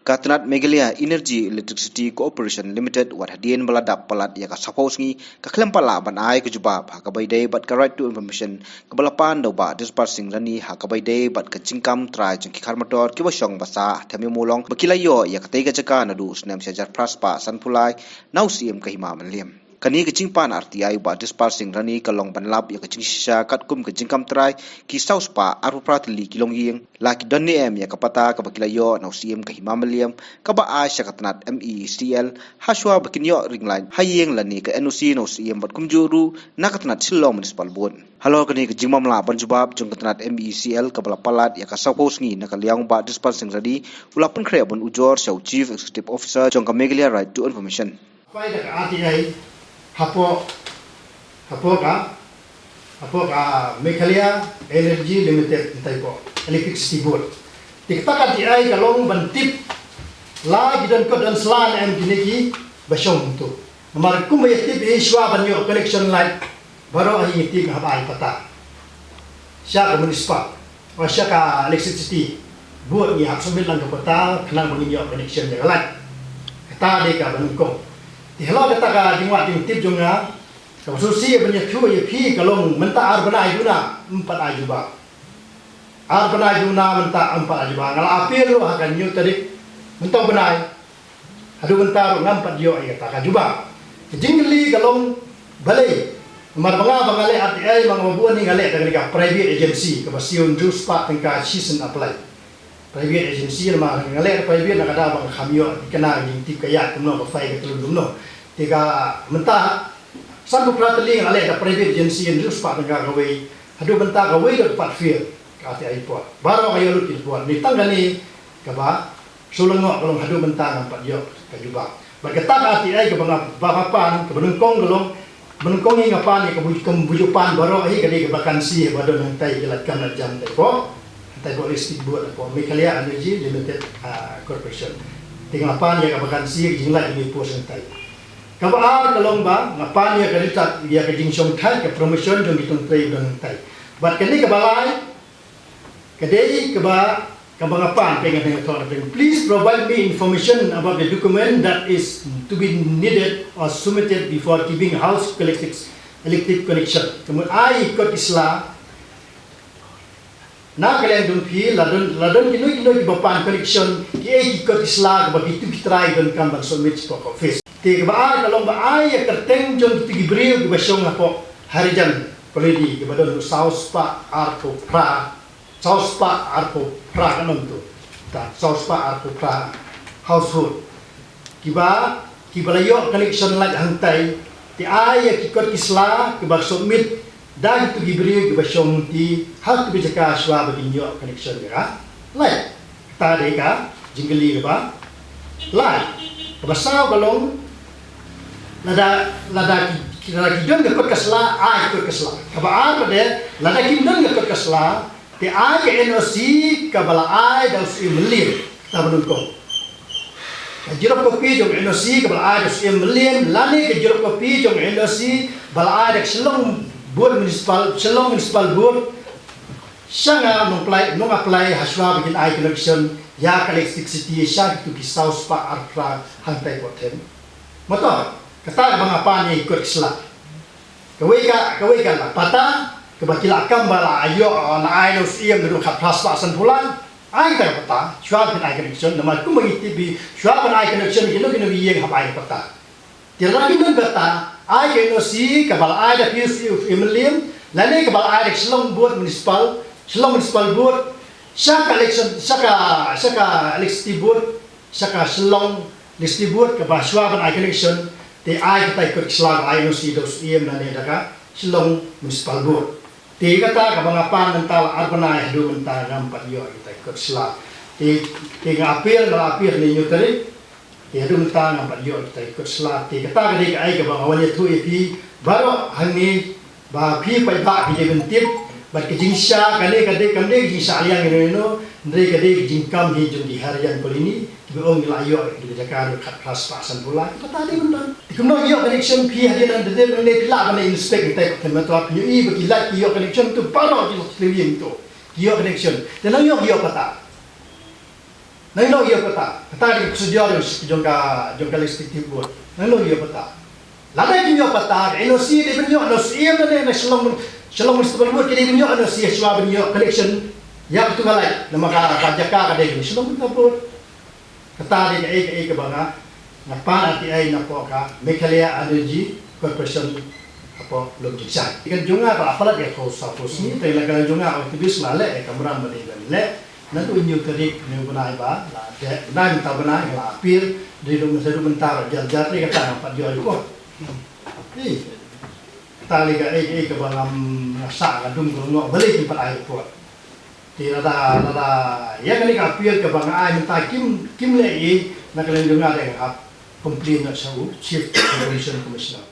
Katnat Meghalaya Energy Electricity Corporation Limited wat hadien baladap palat ya ka suppose ngi ka klem pala ban ai ka jubab ha ka bai dei bat ka right to information ka balapan do ba dispersing rani ha ka bai dei bat ka cingkam try jeng ki kharmator ki wasong basa thami mulong bakilayo ya ka tei ka jaka na du snem sejar praspa sanpulai nau sim ka hima manliam kani ke cingpan RTI ba dispersing rani kalong banlap ya ke cingsha kat kum ke cingkam trai ki sauspa aru pratli kilong ying laki donni em ya kapata ka bakilayo na usim ka himamaliam ka ba a syakatnat MECL haswa bakinyo ringline hayeng lani ka NOC na usim bat kumjuru nakatnat silong municipal bon halo kani ke jingmam la banjubab jong katnat MECL ka balapalat ya ka suppose ngi na kaliang ba dispersing rani ulapun kre bon ujor shaw chief executive officer jong ka Meghalaya right to information faida ka RTI Hapo ka Meghalaya Energy Limited entai po electricity board. Tiktakan di ay kalong bantip la gidan ko dan slan am diniki basyong to. Namar kum mayatip iswa banyo connection light baro ay itik habay pata. Siya ka municipal o siya ka electricity board ni hapsumil lang kapata kanang banyo connection ni light. Kata de ka banungkong di halau kata ka jingwat jing tip jonga ka susi banyak thu ye phi kalong menta ar banai duna empat ajuba ar banai duna menta empat ajuba ngala apir lo akan nyu tarik menta banai adu menta ro ngam pat yo ay kata ka juba jingli kalong balai mar banga bangale RTI mangabuan ni ngale ka private agency ka basiun ju spa tengka season apply private agency ma ngale private na kada bang khamyo dikena ging tip kaya kumno ka fai ka tulung no tiga mentah satu prateli ngale ka private agency en just pa nga gawai hadu mentah gawai do pat feel ka ati ai po baro kayo lutin po ni tanggani ka ba sulungo kalong hadu mentah nampat yo ka juba bagata ka ati ai ka bang bapapan ka benungkong galong benungkong nga pan ka bujupan baro ai ka di ka vakansi bado nang tai gelat kam na jam tai po electricity board po Meghalaya Energy Limited Corporation. Tinggal pan ya kabakansi jingla ini posen tai. Kabar kalong ba ngapan ya kalitat dia ke jingsong tai ke promotion jong itong trade dong tai. Bat kini kabalai kadei kaba kabangapan pengen dengan thon please provide me information about the document that is to be needed or submitted before giving house electric connection. Kemudian ai ikut Islam na kalian dun pi ladon kino di bapan connection ki ikut Islam bagi tu try don kan bang submit ko office ti ba kalong ba ay kerteng jon ti gibril di basyong apo harijan koledi ke badon saus pa arko pra kanon tu ta saus pa arko pra household kibalayo connection lag hantai ti ay ikut Islam ke bang submit dan itu gibri ke basyong ti hal tu bijaka swa baginyo connection ka lai ta de ka jingli ba lai basaw galong lada kidon ke kasla ai ke kasla ka ba de lada kidon ke kasla ti ai ke NOC ka bala ai da si melim ta benungko jirop kopi jong NOC ka bala ai da si melim lani ke jirop kopi jong NOC bala ai da selong board municipal selong municipal board sanga nong apply haswa begin I connection ya electricity sha to ki south pa artra hantai potem motor kata bang apa ni ikut sela kawai ka la pata ke bakila kambala ayo na ai no iem do khat plus pa san pulan ai ta pata shwa bin I connection nama ku mangiti bi shwa bin I connection kino yeng hap ai pata tiragi non bata ai ke no si kabal ai da PSU Emilium lane kabal ai da Selong board municipal board saka electricity board saka Selong electricity board kabal Shwaban ai connection te ai ka tai ko Islam ai no si dos em lane da ka Selong municipal board te kata kabang apan mental arbanai do mental nampat yo kita ko Islam te ngapil ni nyutari ya dum ta nampak yo kita ikut selati kata gede ai ke bang awalnya tu pi baru hangi ba pi pai ba bi bentip ba ke jingsha kade jingsha aliang no ndre kade jingkam hi jung di harian kolini be ong la yo di jakar khat khas pasan pula kata de benda dikuno yo connection pi hadian de ne pila ba inspect kita ke meto ap yo i ba kilat yo connection tu baru di living tu yo connection dan yo kata Nang lo iya peta. Kata di sejarah jongka legislatif buat. Nang lo iya peta. Ladai kinyo peta. NOC di binyo NOC iya mana selong mesti buat kini binyo NOC semua binyo collection. Ya betul galai. Nama kajaka kadai ni selong kita buat. Kata di ke banga. Ngapan ati ay napo ka Meghalaya Energy Corporation apa belum jisai. Ikan junga apa apalah dia kau sapos ni. Tapi lagi junga aktivis malek kameran balik le. Nanti unjuk tadi ni benai ba, lah dek benai minta benai, lah apir dari rumah saya bentar jalan ni kata nampak jual kok. Ni tali ke bangam nasa kadung kalau balik tempat air kuat. Tidak ada ya kan ni apir ke bang air minta kim lagi nak kalian dengar yang komplain nak sahu chief commission commissioner.